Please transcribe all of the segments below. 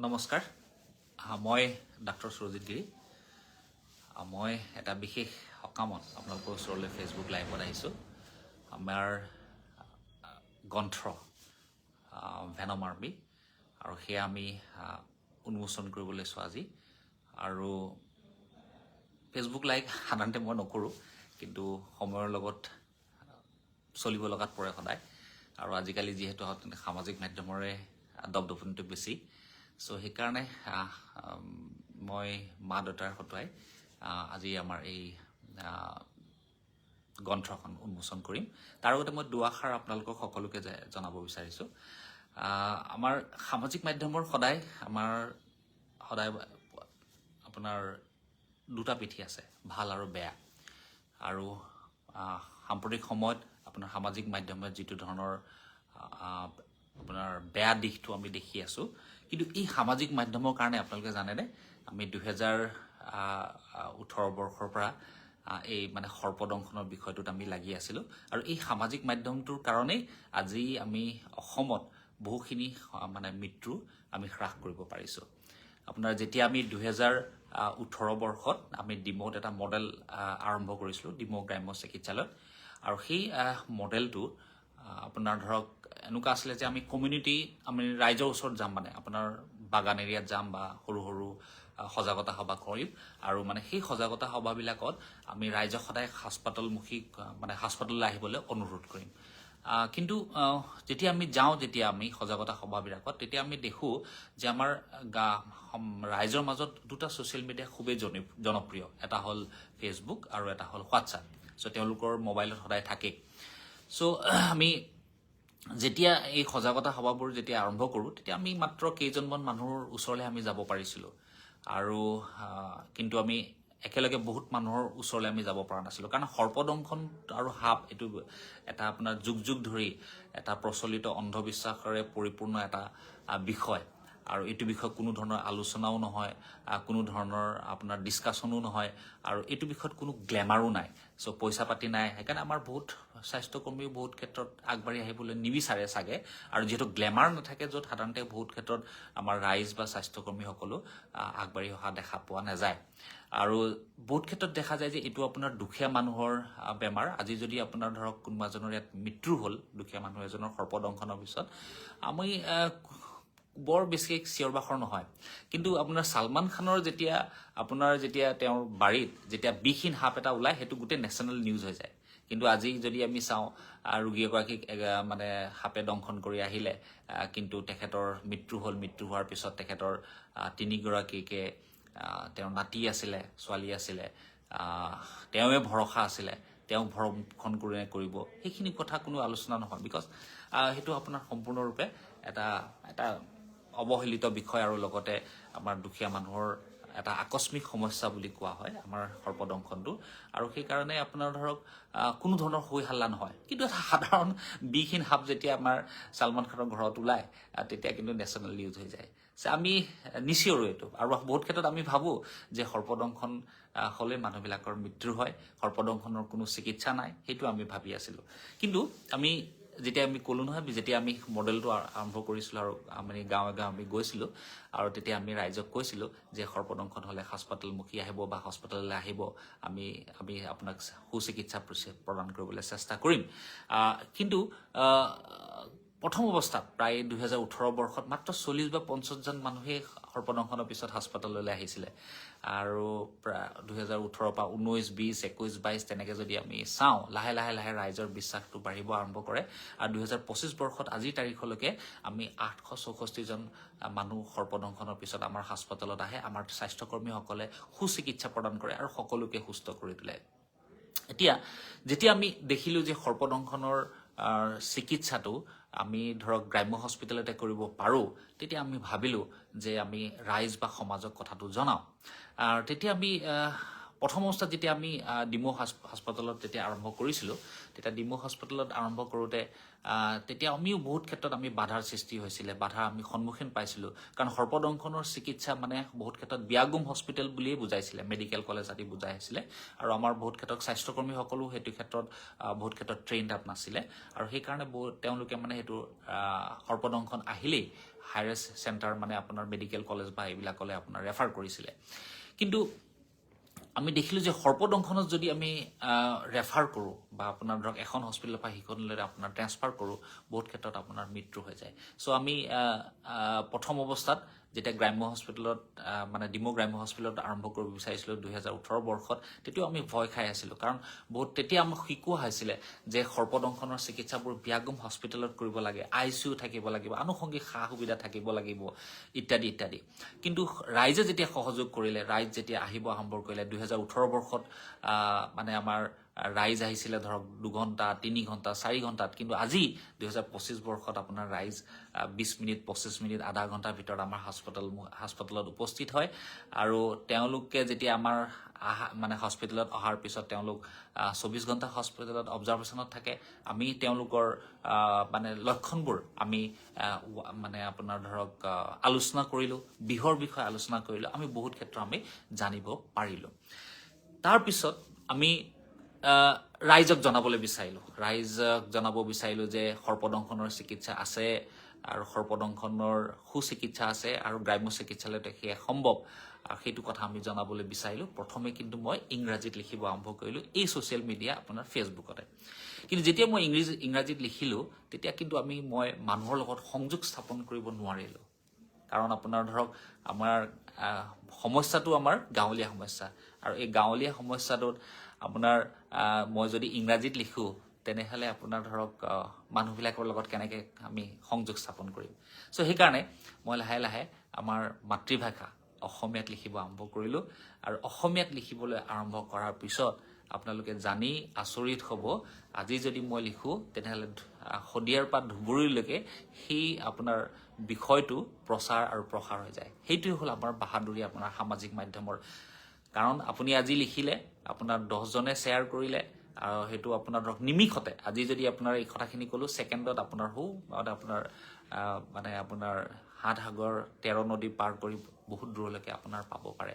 নমস্কাৰ মই ডাক্তৰ সুৰজিত গিৰি মই এটা বিশেষ সকামত আপোনালোকৰ ওচৰলৈ ফেচবুক লাইভত আহিছোঁ আমাৰ গ্ৰন্থ ভেনম আৰ্মি আৰু সেয়া আমি উন্মোচন কৰিবলৈ লৈছোঁ আজি আৰু ফেচবুক লাইভ সাধাৰণতে মই নকৰোঁ কিন্তু সময়ৰ লগত চলিব লগাত পৰে সদায় আৰু আজিকালি যিহেতু সামাজিক মাধ্যমৰে দপদপনিটো বেছি সো সেইকাৰণে মই মা দেউতাৰ হতুৱাই আজি আমাৰ এই গ্ৰন্থখন উন্মোচন কৰিম তাৰ আগতে মই দুআষাৰ আপোনালোকক সকলোকে জনাব বিচাৰিছোঁ আমাৰ সামাজিক মাধ্যমৰ সদায় আপোনাৰ দুটা পিঠি আছে ভাল আৰু বেয়া আৰু সাম্প্ৰতিক সময়ত আপোনাৰ সামাজিক মাধ্যমত যিটো ধৰণৰ আপোনাৰ বেয়া দিশটো আমি দেখি আছোঁ কিন্তু এই সামাজিক মাধ্যমৰ কাৰণে আপোনালোকে জানেনে আমি 2018 বৰ্ষৰ পৰা এই মানে সৰ্পদংশনৰ বিষয়টোত আমি লাগি আছিলোঁ আৰু এই সামাজিক মাধ্যমটোৰ কাৰণেই আজি আমি অসমত বহুখিনি মানে মৃত্যু আমি হ্ৰাস কৰিব পাৰিছোঁ আপোনাৰ যেতিয়া আমি 2018 বৰ্ষত আমি ডিমৌত এটা মডেল আৰম্ভ কৰিছিলোঁ ডিমৌ গ্ৰাম্য চিকিৎসালয়ত আৰু সেই মডেলটো আপোনাৰ ধৰক এনেকুৱা আছিলে যে আমি কমিউনিটি আমি ৰাইজৰ ওচৰত যাম মানে আপোনাৰ বাগান এৰিয়াত যাম বা সৰু সৰু সজাগতা সভা কৰিম আৰু মানে সেই সজাগতা সভাবিলাকত আমি ৰাইজক সদায় হাস্পাতালমুখী মানে হাস্পাতাললৈ আহিবলৈ অনুৰোধ কৰিম কিন্তু যেতিয়া আমি যাওঁ যেতিয়া আমি সজাগতা সভাবিলাকত তেতিয়া আমি দেখোঁ যে আমাৰ ৰাইজৰ মাজত দুটা ছ'চিয়েল মিডিয়া খুবেই জনপ্ৰিয় এটা হ'ল ফেচবুক আৰু এটা হ'ল হোৱাটছআপ চ' তেওঁলোকৰ মোবাইলত সদায় থাকেই চ' আমি যেতিয়া এই সজাগতা সভাবোৰ যেতিয়া আৰম্ভ কৰোঁ তেতিয়া আমি মাত্ৰ কেইজনমান মানুহৰ ওচৰলৈ আমি যাব পাৰিছিলোঁ আৰু কিন্তু আমি একেলগে বহুত মানুহৰ ওচৰলৈ আমি যাব পৰা নাছিলোঁ কাৰণ সৰ্পদংশন আৰু সাপ এইটো এটা আপোনাৰ যুগ যুগ ধৰি এটা প্ৰচলিত অন্ধবিশ্বাসৰে পৰিপূৰ্ণ এটা বিষয় আৰু এইটো বিষয়ত কোনো ধৰণৰ আলোচনাও নহয় কোনো ধৰণৰ আপোনাৰ ডিছকাশ্যনো নহয় আৰু এইটো বিষয়ত কোনো গ্লেমাৰো নাই চ' পইচা পাতি নাই সেইকাৰণে আমাৰ বহুত স্বাস্থ্যকৰ্মীও বহুত ক্ষেত্ৰত আগবাঢ়ি আহিবলৈ নিবিচাৰে চাগে আৰু যিহেতু গ্লেমাৰ নাথাকে য'ত সাধাৰণতে বহুত ক্ষেত্ৰত আমাৰ ৰাইজ বা স্বাস্থ্যকৰ্মীসকলো আগবাঢ়ি অহা দেখা পোৱা নাযায় আৰু বহুত ক্ষেত্ৰত দেখা যায় যে এইটো আপোনাৰ দুখীয়া মানুহৰ বেমাৰ আজি যদি আপোনাৰ ধৰক কোনোবা এজনৰ ইয়াত মৃত্যু হ'ল দুখীয়া মানুহ এজনৰ সৰ্পদংশনৰ পিছত আমি বৰ বেছি চিঞৰ বাখৰ নহয় কিন্তু আপোনাৰ ছালমান খানৰ যেতিয়া তেওঁৰ বাৰীত যেতিয়া বিষহীন সাপ এটা ওলায় সেইটো গোটেই নেশ্যনেল নিউজ হৈ যায় কিন্তু আজি যদি আমি চাওঁ ৰোগী এগৰাকীক মানে সাপে দংশন কৰি আহিলে কিন্তু তেখেতৰ মৃত্যু হ'ল মৃত্যু হোৱাৰ পিছত তেখেতৰ তিনিগৰাকীকে তেওঁৰ নাতি আছিলে ছোৱালী আছিলে তেওঁৱে ভৰসা আছিলে তেওঁ ভৰণ কৰিব সেইখিনি কথা কোনো আলোচনা নহয় বিকজ সেইটো আপোনাৰ সম্পূৰ্ণৰূপে এটা অৱহেলিত বিষয় আৰু লগতে আমাৰ দুখীয়া মানুহৰ এটা আকস্মিক সমস্যা বুলি কোৱা হয় আমাৰ সৰ্পদংশনটো আৰু সেইকাৰণে আপোনাৰ ধৰক কোনো ধৰণৰ হৈ হাল্লা নহয় কিন্তু এটা সাধাৰণ বিষহীন সাপ যেতিয়া আমাৰ ছালমান খানৰ ঘৰত ওলায় তেতিয়া কিন্তু নেশ্যনেল নিউজ হৈ যায় আমি নিচিঞৰো এইটো আৰু বহুত ক্ষেত্ৰত আমি ভাবোঁ যে সৰ্পদংশন হ'লে মানুহবিলাকৰ মৃত্যু হয় সৰ্পদংশনৰ কোনো চিকিৎসা নাই সেইটো আমি ভাবি আছিলোঁ কিন্তু যেতিয়া আমি ক'লোঁ নহয় যেতিয়া আমি মডেলটো আৰম্ভ কৰিছিলোঁ আৰু আমি গাঁৱে গাঁৱে আমি গৈছিলোঁ আৰু তেতিয়া আমি ৰাইজক কৈছিলোঁ যে সৰ্পদংশন হ'লে হাস্পাতালমুখী আহিব বা হস্পিটেললৈ আহিব আমি আপোনাক সুচিকিৎসা প্ৰদান কৰিবলৈ চেষ্টা কৰিম কিন্তু প্ৰথম অৱস্থাত প্ৰায় 2018 বৰ্ষত মাত্ৰ 40 বা 50জন মানুহে সৰ্পদংশনৰ পিছত হাস্পাতাললৈ আহিছিলে আৰু 2018 পৰা 19, 20, 21, 22 তেনেকৈ যদি আমি চাওঁ লাহে লাহে ৰাইজৰ বিশ্বাসটো বাঢ়িব আৰম্ভ কৰে আৰু 2025 বৰ্ষত আজিৰ তাৰিখলৈকে আমি 864জন মানুহ সৰ্পদংশনৰ পিছত আমাৰ হাস্পাতালত আহে আমাৰ স্বাস্থ্যকৰ্মীসকলে সুচিকিৎসা প্ৰদান কৰে আৰু সকলোকে সুস্থ কৰি তোলে এতিয়া যেতিয়া আমি দেখিলোঁ যে সৰ্পদংশনৰ চিকিৎসাটো আমি ধৰক গ্ৰাম্য হস্পিটেলতে কৰিব পাৰোঁ তেতিয়া আমি ভাবিলোঁ যে আমি ৰাইজ বা সমাজক কথাটো জনাওঁ আৰু তেতিয়া আমি প্ৰথম অৱস্থাত যেতিয়া আমি ডিমৌ হাস্পতালত যেতিয়া আৰম্ভ কৰিছিলোঁ তেতিয়া ডিমৌ হাস্পতালত আৰম্ভ কৰোঁতে তেতিয়া আমিও বহুত ক্ষেত্ৰত আমি বাধাৰ সৃষ্টি হৈছিলে বাধাৰ আমি সন্মুখীন পাইছিলোঁ কাৰণ সৰ্পদংশনৰ চিকিৎসা মানে বহুত ক্ষেত্ৰত বিয়াগুম হস্পিটেল বুলিয়ে বুজাইছিলে মেডিকেল কলেজ আদি বুজাই আছিলে আৰু আমাৰ বহুত ক্ষেত্ৰত স্বাস্থ্যকৰ্মীসকলো সেইটো ক্ষেত্ৰত বহুত ক্ষেত্ৰত ট্ৰেইনড আপ নাছিলে আৰু সেইকাৰণে তেওঁলোকে মানে সেইটো সৰ্পদংশন আহিলেই হাই ৰিস্ক চেণ্টাৰ মানে আপোনাৰ মেডিকেল কলেজ বা এইবিলাকলৈ আপোনাৰ ৰেফাৰ কৰিছিলে কিন্তু আমি দেখিলোঁ যে সৰ্পদংশনত যদি আমি ৰেফাৰ কৰোঁ বা আপোনাৰ ধৰক এখন হস্পিটেলৰ পৰা সিখনলৈ আপোনাৰ ট্ৰেন্সফাৰ কৰোঁ বহুত ক্ষেত্ৰত আপোনাৰ মৃত্যু হৈ যায় চ' আমি প্ৰথম অৱস্থাত যেতিয়া গ্ৰাম্য হস্পিটেলত মানে ডিমৌ গ্ৰাম্য হস্পিটেলত আৰম্ভ কৰিব বিচাৰিছিলোঁ 2018 বৰ্ষত তেতিয়াও আমি ভয় খাই আছিলোঁ কাৰণ বহুত তেতিয়া আমাক শিকোৱা হৈছিলে যে সৰ্পদংশনৰ চিকিৎসাবোৰ বিয়াগুম হস্পিটেলত কৰিব লাগে ICU থাকিব লাগিব আনুষংগিক সা সুবিধা থাকিব লাগিব ইত্যাদি ইত্যাদি কিন্তু ৰাইজে যেতিয়া সহযোগ কৰিলে ৰাইজ যেতিয়া আহিব আৰম্ভ কৰিলে 2018 বৰ্ষত মানে আমাৰ ৰাইজ আহিছিলে ধৰক 2 ঘণ্টা 3 ঘণ্টা 4 ঘণ্টাত কিন্তু আজি 2025 বৰ্ষত আপোনাৰ ৰাইজ 20 মিনিট 25 মিনিট আধা ঘণ্টাৰ ভিতৰত আমাৰ হাস্পতালত উপস্থিত হয় আৰু তেওঁলোকে যেতিয়া আমাৰ মানে হস্পিটেলত অহাৰ পিছত তেওঁলোক 24 ঘণ্টা হস্পিটেলত অবজাৰভেশ্যনত থাকে আমি তেওঁলোকৰ মানে লক্ষণবোৰ আমি মানে আপোনাৰ ধৰক আলোচনা কৰিলোঁ বিহৰ বিষয়ে আলোচনা কৰিলোঁ আমি বহুত ক্ষেত্ৰ আমি জানিব পাৰিলোঁ তাৰপিছত আমি ৰাইজক জনাবলৈ বিচাৰিলোঁ যে সৰ্পদংশনৰ চিকিৎসা আছে আৰু সৰ্পদংশনৰ সুচিকিৎসা আছে আৰু গ্ৰাম্য চিকিৎসালয়তে সেয়া সম্ভৱ সেইটো কথা আমি জনাবলৈ বিচাৰিলোঁ প্ৰথমে কিন্তু মই ইংৰাজীত লিখিব আৰম্ভ কৰিলোঁ এই ছ'চিয়েল মিডিয়া আপোনাৰ ফেচবুকতে কিন্তু যেতিয়া মই ইংৰাজীত লিখিলোঁ তেতিয়া কিন্তু মই মানুহৰ লগত সংযোগ স্থাপন কৰিব নোৱাৰিলোঁ কাৰণ আপোনাৰ ধৰক আমাৰ সমস্যাটো আমাৰ গাঁৱলীয়া সমস্যা আৰু এই গাঁৱলীয়া সমস্যাটোত আপোনাৰ মই যদি ইংৰাজীত লিখোঁ তেনেহ'লে আপোনাৰ ধৰক মানুহবিলাকৰ লগত কেনেকৈ আমি সংযোগ স্থাপন কৰিম চ' সেইকাৰণে মই লাহে লাহে আমাৰ মাতৃভাষা অসমীয়াত লিখিব আৰম্ভ কৰিলোঁ আৰু অসমীয়াত লিখিবলৈ আৰম্ভ কৰাৰ পিছত আপোনালোকে জানি আচৰিত হ'ব আজি যদি মই লিখোঁ তেনেহ'লে শদিয়াৰ পৰা ধুবুৰীলৈকে সেই আপোনাৰ বিষয়টো প্ৰচাৰ আৰু প্ৰসাৰ হৈ যায় সেইটোৱে হ'ল আমাৰ বাহাদুৰি আপোনাৰ সামাজিক মাধ্যমৰ কাৰণ আপুনি আজি লিখিলে আপোনাৰ 10জনে শ্বেয়াৰ কৰিলে আৰু সেইটো আপোনাৰ ধৰক নিমিষতে আজি যদি আপোনাৰ এই কথাখিনি ক'লোঁ ছেকেণ্ডত আপোনাৰ আপোনাৰ মানে আপোনাৰ 7 সাগৰ 13 নদী পাৰ কৰি বহুত দূৰলৈকে আপোনাৰ পাব পাৰে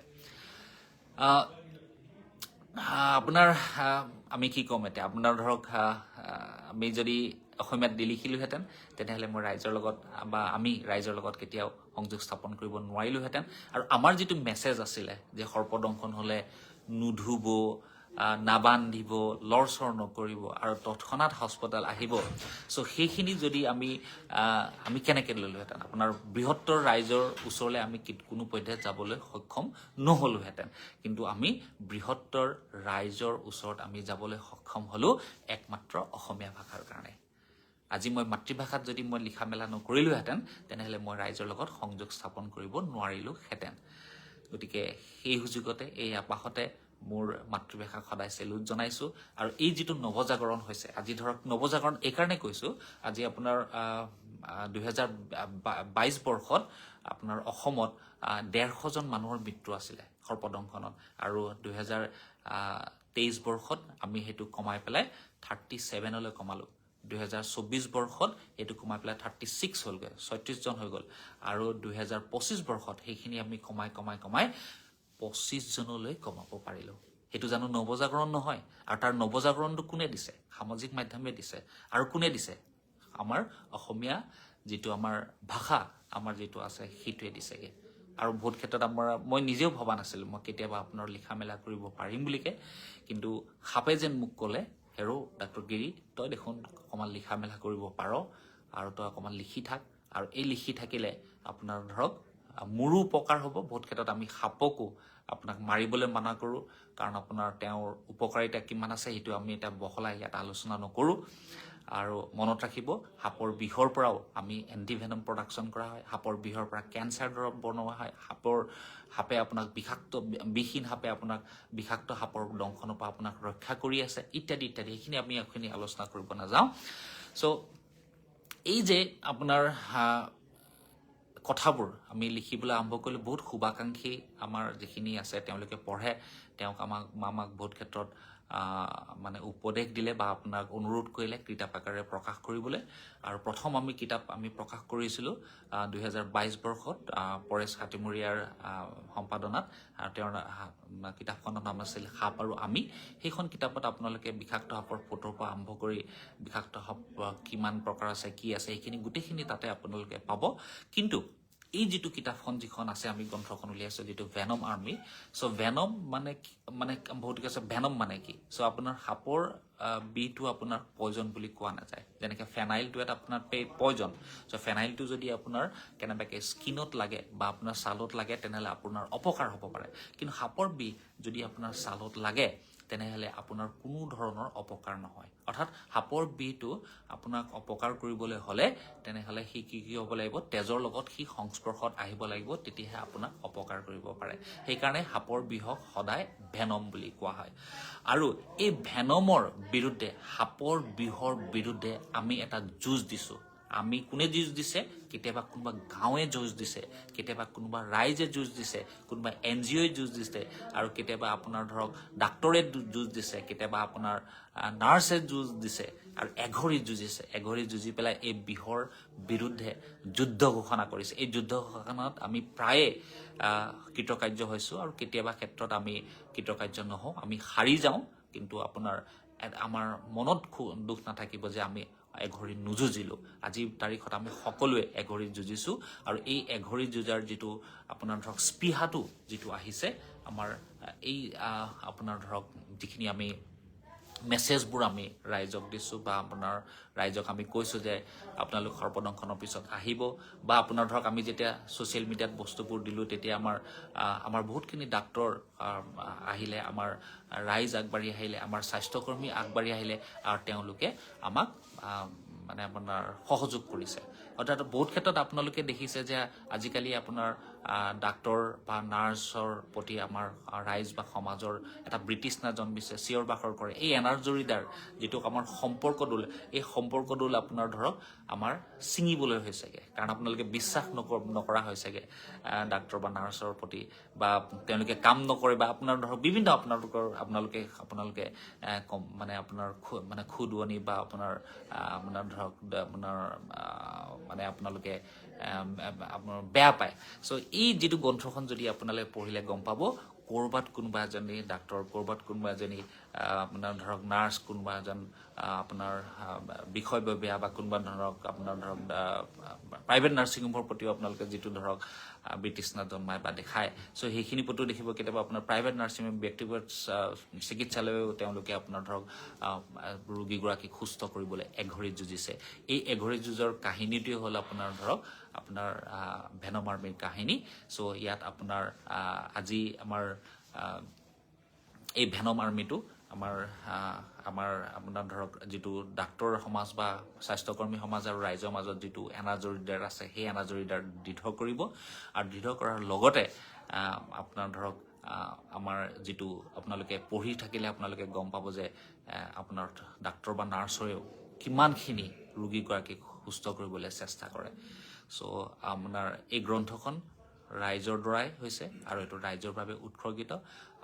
আপোনাৰ আমি কি ক'ম এতিয়া আপোনাৰ ধৰক আমি যদি অসমীয়াত লিখিলোহেঁতেন তেনেহ'লে মই ৰাইজৰ লগত বা আমি ৰাইজৰ লগত কেতিয়াও সংযোগ স্থাপন কৰিব নোৱাৰিলোহেঁতেন আৰু আমাৰ যিটো মেছেজ আছিলে যে সৰ্পদংশন হ'লে নুধুব নাবান্ধিব লৰচৰ নকৰিব আৰু তৎক্ষণাত হস্পিটেল আহিব চ' সেইখিনি যদি আমি কেনেকৈ ল'লোহেঁতেন আপোনাৰ বৃহত্তৰ ৰাইজৰ ওচৰলৈ আমি কোনো পৰ্যায়ত যাবলৈ সক্ষম নহ'লোহেঁতেন কিন্তু আমি বৃহত্তৰ ৰাইজৰ ওচৰত আমি যাবলৈ সক্ষম হ'লোঁ একমাত্ৰ অসমীয়া ভাষাৰ কাৰণে আজি মই মাতৃভাষাত যদি মই লিখা মেলা নকৰিলোহেঁতেন তেনেহ'লে মই ৰাইজৰ লগত সংযোগ স্থাপন কৰিব নোৱাৰিলোহেঁতেন গতিকে সেই সুযোগতে এই আপাহতে মোৰ মাতৃভাষাক সদায় চেলুট জনাইছোঁ আৰু এই যিটো নৱজাগৰণ হৈছে আজি ধৰক নৱজাগৰণ এইকাৰণে কৈছোঁ আজি আপোনাৰ 2022 বৰ্ষত আপোনাৰ অসমত 150জন মানুহৰ মৃত্যু আছিলে সৰ্পদংশনত আৰু 2023 বৰ্ষত আমি সেইটো কমাই পেলাই 37লৈ কমালোঁ 2024 বৰ্ষত এইটো কমাই পেলাই 36 হ'লগৈ 36জন হৈ গ'ল আৰু 2025 বৰ্ষত সেইখিনি আমি কমাই 25জনলৈ কমাব পাৰিলোঁ সেইটো জানো নৱজাগৰণ নহয় আৰু তাৰ নৱজাগৰণটো কোনে দিছে সামাজিক মাধ্যমে দিছে আৰু কোনে দিছে আমাৰ অসমীয়া যিটো আমাৰ ভাষা আমাৰ যিটো আছে সেইটোৱে দিছেগৈ আৰু বহুত ক্ষেত্ৰত মই নিজেও ভবা নাছিলোঁ মই কেতিয়াবা আপোনাৰ লিখা মেলা কৰিব পাৰিম বুলিকে কিন্তু সাপে যেন মোক ক'লে হেৰ' ডাক্তৰ গিৰি তই দেখোন অকণমান লিখা মেলা কৰিব পাৰ আৰু তই অকণমান লিখি থাক আৰু এই লিখি থাকিলে আপোনাৰ ধৰক মোৰো উপকাৰ হ'ব বহুত ক্ষেত্ৰত আমি সাপকো আপোনাক মাৰিবলৈ মানা কৰোঁ কাৰণ আপোনাৰ তেওঁৰ উপকাৰিতা কিমান আছে সেইটো আমি এটা বহলাই ইয়াত আলোচনা নকৰোঁ আৰু মনত ৰাখিব সাপৰ বিষৰ পৰাও আমি এণ্টিভেনম প্ৰডাকশ্যন কৰা হয় সাপৰ বিষৰ পৰা কেঞ্চাৰ দৰৱ বনোৱা হয় সাপে আপোনাক বিষহীন সাপে আপোনাক বিষাক্ত সাপৰ দংশনৰ পৰা আপোনাক ৰক্ষা কৰি আছে ইত্যাদি ইত্যাদি এইখিনি আমি এইখিনি আলোচনা কৰিব নাযাওঁ চ' এই যে আপোনাৰ কথাবোৰ আমি লিখিবলৈ আৰম্ভ কৰিলে বহুত শুভাকাংক্ষী আমাৰ যিখিনি আছে তেওঁলোকে পঢ়ে তেওঁক আমাক বহুত ক্ষেত্ৰত মানে উপদেশ দিলে বা আপোনাক অনুৰোধ কৰিলে কিতাপ আকাৰে প্ৰকাশ কৰিবলৈ আৰু প্ৰথম আমি কিতাপ আমি প্ৰকাশ কৰিছিলোঁ 2022 বৰ্ষত পৰেশ হাতীমূৰীয়াৰ সম্পাদনাত আৰু তেওঁৰ কিতাপখনৰ নাম আছিল সাপ আৰু আমি সেইখন কিতাপত আপোনালোকে বিষাক্ত সাপৰ ফটোৰ পৰা আৰম্ভ কৰি বিষাক্ত সাপ কিমান প্ৰকাৰ আছে কি আছে সেইখিনি গোটেইখিনি তাতে আপোনালোকে পাব কিন্তু এই যিটো কিতাপখন যিখন আছে আমি গ্ৰন্থখন উলিয়াইছোঁ যিটো ভেনম আৰ্মি চ' ভেনম মানে বহুত আছে ভেনম মানে কি চ' আপোনাৰ সাপৰ বিটো আপোনাৰ পয়জন বুলি কোৱা নাযায় যেনেকৈ ফেনাইলটো এটা আপোনাৰ পয়জন চ' ফেনাইলটো যদি আপোনাৰ কেনেবাকৈ স্কিনত লাগে বা আপোনাৰ ছালত লাগে তেনেহ'লে আপোনাৰ অপকাৰ হ'ব পাৰে কিন্তু সাপৰ বি যদি আপোনাৰ ছালত লাগে তেনেহ'লে আপোনাৰ কোনো ধৰণৰ অপকাৰ নহয় অৰ্থাৎ সাপৰ বিটো আপোনাক অপকাৰ কৰিবলৈ হ'লে তেনেহ'লে সি কি হ'ব লাগিব তেজৰ লগত সি সংস্পৰ্শত আহিব লাগিব তেতিয়াহে আপোনাক অপকাৰ কৰিব পাৰে সেইকাৰণে সাপৰ বিহক সদায় ভেনম বুলি কোৱা হয় আৰু এই ভেনমৰ বিৰুদ্ধে সাপৰ বিহৰ বিৰুদ্ধে আমি এটা যুঁজ দিছোঁ আমি কোনে যুঁজ দিছে কেতিয়াবা কোনোবা গাঁৱে যুঁজ দিছে কেতিয়াবা কোনোবা ৰাইজে যুঁজ দিছে কোনোবা NGOই যুঁজ দিছে আৰু কেতিয়াবা আপোনাৰ ধৰক ডাক্তৰে যুঁজ দিছে কেতিয়াবা আপোনাৰ নাৰ্ছে যুঁজ দিছে আৰু এঘৰি যুঁজি পেলাই এই বিহৰ বিৰুদ্ধে যুদ্ধ ঘোষণা কৰিছে এই যুদ্ধ ঘোষণাত আমি প্ৰায়ে কৃতকাৰ্য হৈছোঁ আৰু কেতিয়াবা ক্ষেত্ৰত আমি কৃতকাৰ্য নহওঁ আমি হাৰি যাওঁ কিন্তু আপোনাৰ আমাৰ মনত দুখ নাথাকিব যে আমি এঘৰি নুযুঁজিলোঁ আজিৰ তাৰিখত আমি সকলোৱে এঘৰি যুঁজিছোঁ আৰু এই এঘৰি যুঁজাৰ যিটো আপোনাৰ ধৰক স্পৃহাটো যিটো আহিছে আমাৰ এই আপোনাৰ ধৰক যিখিনি আমি মেছেজবোৰ আমি ৰাইজক দিছোঁ বা আপোনাৰ ৰাইজক আমি কৈছোঁ যে আপোনালোক সৰ্বদংশনৰ পিছত আহিব বা আপোনাৰ ধৰক আমি যেতিয়া ছ'চিয়েল মিডিয়াত বস্তুবোৰ দিলোঁ তেতিয়া আমাৰ বহুতখিনি ডাক্তৰ আহিলে আমাৰ ৰাইজ আগবাঢ়ি আহিলে আমাৰ স্বাস্থ্যকৰ্মী আগবাঢ়ি আহিলে আৰু তেওঁলোকে আমাক মানে আপোনাৰ সহযোগ কৰিছে অৰ্থাৎ বহুত ক্ষেত্ৰত আপোনালোকে দেখিছে যে আজিকালি আপোনাৰ ডাক্তৰ বা নাৰ্ছৰ প্ৰতি আমাৰ ৰাইজ বা সমাজৰ এটা ব্ৰিটিছনা জন্মিছে চিঞৰ বাখৰ কৰে এই এনাৰজৰিডাৰ যিটো আমাৰ সম্পৰ্কদোল এই সম্পৰ্কদোল আপোনাৰ ধৰক আমাৰ ছিঙিবলৈ হৈছেগৈ কাৰণ আপোনালোকে বিশ্বাস নকৰা হৈছেগৈ ডাক্তৰ বা নাৰ্ছৰ প্ৰতি বা তেওঁলোকে কাম নকৰে বা আপোনাৰ ধৰক বিভিন্ন আপোনালোকে মানে আপোনাৰ মানে খুদুৱনি বা আপোনাৰ ধৰক আপোনাৰ মানে আপোনালোকে আপোনাৰ বেয়া পায় চ' এই যিটো গ্ৰন্থখন যদি আপোনালোকে পঢ়িলে গম পাব ক'ৰবাত কোনোবা এজনী ডাক্তৰ ক'ৰবাত কোনোবা এজনী আপোনাৰ ধৰক নাৰ্ছ কোনোবা এজন আপোনাৰ বিষয়ববীয়া বা কোনোবা ধৰক আপোনাৰ ধৰক প্ৰাইভেট নাৰ্ছিং হোমৰ প্ৰতিও আপোনালোকে যিটো ধৰক ব্ৰিটিছনা জন্মায় বা দেখায় চ' সেইখিনি প্ৰতিও দেখিব কেতিয়াবা আপোনাৰ প্ৰাইভেট নাৰ্ছিং হোম ব্যক্তিগত চিকিৎসালয়েও তেওঁলোকে আপোনাৰ ধৰক ৰোগীগৰাকীক সুস্থ কৰিবলৈ এঘৰি যুঁজিছে এই এঘৰি যুঁজৰ কাহিনীটোৱে হ'ল আপোনাৰ ধৰক আপোনাৰ ভেনম আৰ্মিৰ কাহিনী চ' ইয়াত আপোনাৰ আজি আমাৰ এই ভেনম আৰ্মিটো আমাৰ আপোনাৰ ধৰক যিটো ডাক্তৰ সমাজ বা স্বাস্থ্যকৰ্মী সমাজ আৰু ৰাইজৰ মাজত যিটো এনাজৰিডাৰ আছে সেই এনাজৰিডাৰ দৃঢ় কৰিব আৰু দৃঢ় কৰাৰ লগতে আপোনাৰ ধৰক আমাৰ যিটো আপোনালোকে পঢ়ি থাকিলে আপোনালোকে গম পাব যে আপোনাৰ ডাক্তৰ বা নাৰ্ছৰেও কিমানখিনি ৰোগীগৰাকীক সুস্থ কৰিবলৈ চেষ্টা কৰে চ' আপোনাৰ এই গ্ৰন্থখন ৰাইজৰ দ্বাৰাই হৈছে আৰু এইটো ৰাইজৰ বাবে উৎসৰ্গিত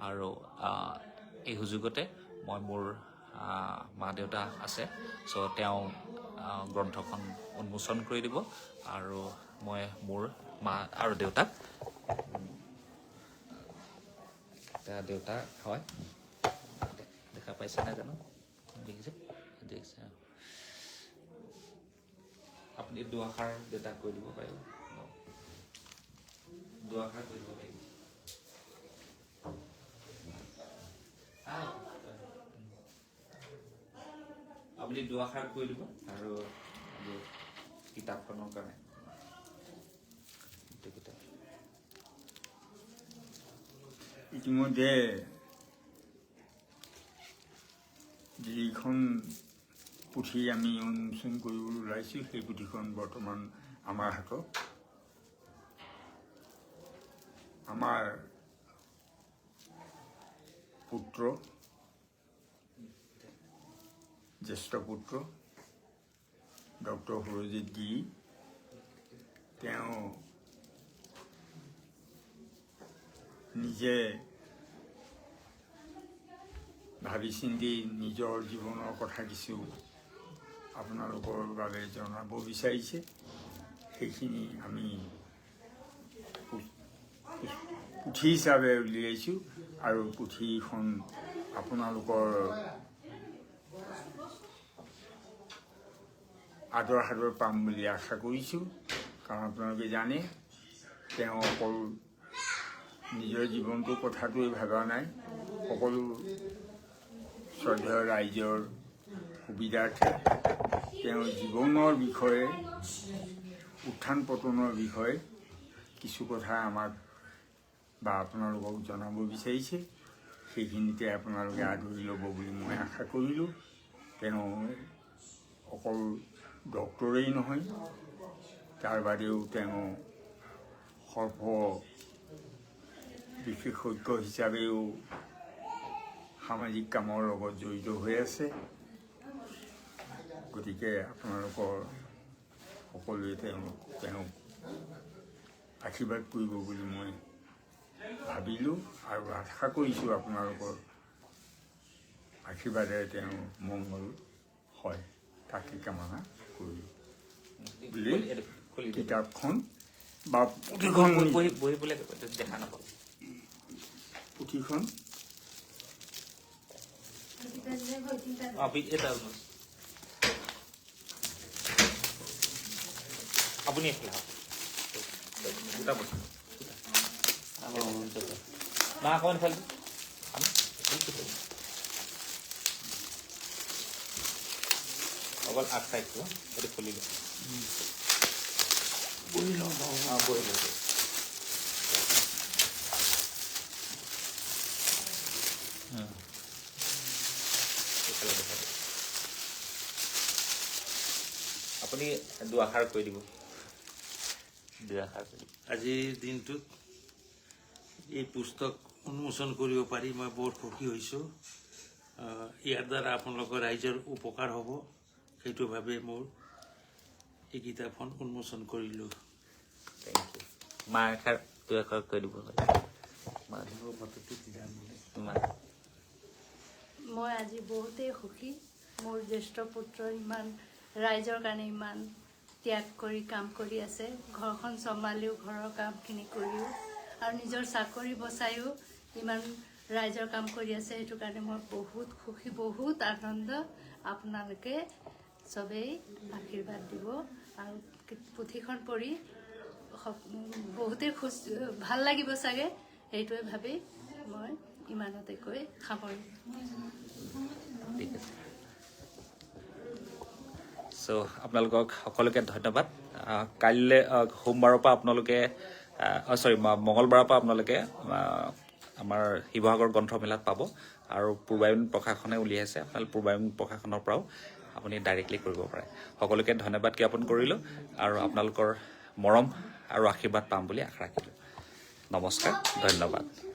আৰু এই সুযোগতে মই মোৰ মা দেউতা আছে চ' তেওঁ গ্ৰন্থখন উন্মোচন কৰি দিব আৰু মই মোৰ মা আৰু দেউতাক দেউতা হয় দেখা পাইছে নাই জানো দেখিছে আপুনি দুআষাৰ দেউতাক কৈ দিব পাৰিব দুআষাৰ কৈ দিব পাৰিব আপুনি দুআষাৰ কৈ দিব আৰু কিতাপখনৰ কাৰণে ইতিমধ্যে যিখন পুথি আমি উন্মোচন কৰিবলৈ ওলাইছোঁ সেই পুথিখন বৰ্তমান আমাৰ হাতত আমাৰ পুত্ৰ জ্যেষ্ঠ পুত্ৰ ডক্টৰ সুৰজিৎ গিৰি তেওঁ নিজে ভাবি চিন্তি নিজৰ জীৱনৰ কথা কিছু আপোনালোকৰ বাবে জনাব বিচাৰিছে সেইখিনি আমি পুথি হিচাপে উলিয়াইছোঁ আৰু পুথিখন আপোনালোকৰ আদৰ সাদৰ পাম বুলি আশা কৰিছোঁ কাৰণ আপোনালোকে জানে তেওঁ অকল নিজৰ জীৱনটোৰ কথাটোৱে ভবা নাই সকলো শ্ৰদ্ধেয় ৰাইজৰ সুবিধাৰ্থে তেওঁৰ জীৱনৰ বিষয়ে উত্থান পতনৰ বিষয়ে কিছু কথা আমাক বা আপোনালোকক জনাব বিচাৰিছে সেইখিনিতে আপোনালোকে আদৰি ল'ব বুলি মই আশা কৰিলোঁ তেওঁ অকল ডক্টৰেই নহয় তাৰ বাদেও তেওঁ সৰ্প বিশেষজ্ঞ হিচাপেও সামাজিক কামৰ লগত জড়িত হৈ আছে গতিকে আপোনালোকৰ সকলোৱে তেওঁক আশীৰ্বাদ কৰিব বুলি মই ভাবিলোঁ আৰু আশা কৰিছোঁ আপোনালোকৰ আশীৰ্বাদেৰে তেওঁৰ মংগল হয় তাকে কামনা কৰিলোঁ বুলি কিতাপখন বা পুথিখন দেখা নাপাব পুথিখন আপুনি দুটা বস্তু না অকণমান খেল অকল আগ চাইডটো এইটো খুলি লওঁ বহি লওঁ বহি লওঁ আপুনি দুআষাৰ কৈ দিব দুআষাৰ কৈ দিব আজিৰ দিনটোত এই পুস্তক উন্মোচন কৰিব পাৰি মই বৰ সুখী হৈছোঁ ইয়াৰ দ্বাৰা আপোনালোকৰ ৰাইজৰ উপকাৰ হ'ব সেইটো ভাবে মোৰ এই কিতাপখন উন্মোচন কৰিলোঁ থেংক ইউ মাৰ আষাৰ দুআষাৰ কৈ দিব মই আজি বহুতেই সুখী মোৰ জ্যেষ্ঠ পুত্ৰ ইমান ৰাইজৰ কাৰণে ইমান ত্যাগ কৰি কাম কৰি আছে ঘৰখন চম্ভালিও ঘৰৰ কামখিনি কৰিও আৰু নিজৰ চাকৰি বচাইও ইমান ৰাইজৰ কাম কৰি আছে সেইটো কাৰণে মই বহুত সুখী বহুত আনন্দ আপোনালোকে চবেই আশীৰ্বাদ দিব আৰু পুথিখন পঢ়ি বহুতেই ভাল লাগিব চাগে সেইটোৱে ভাবি মই ইমানতে কৈ সামৰিম ঠিক আছে চ' আপোনালোকক সকলোকে ধন্যবাদ কাইলৈ সোমবাৰৰ পৰা আপোনালোকে মঙলবাৰৰ পৰা আপোনালোকে আমাৰ শিৱসাগৰ গ্ৰন্থমেলাত পাব আৰু পূৰ্বায়ন প্ৰশাসনে উলিয়াইছে আপোনালোকে পূৰ্বায়ন প্ৰশাসনৰ পৰাও আপুনি ডাইৰেক্টলি কৰিব পাৰে সকলোকে ধন্যবাদ জ্ঞাপন কৰিলোঁ আৰু আপোনালোকৰ মৰম আৰু আশীৰ্বাদ পাম বুলি আশা ৰাখিলোঁ নমস্কাৰ ধন্যবাদ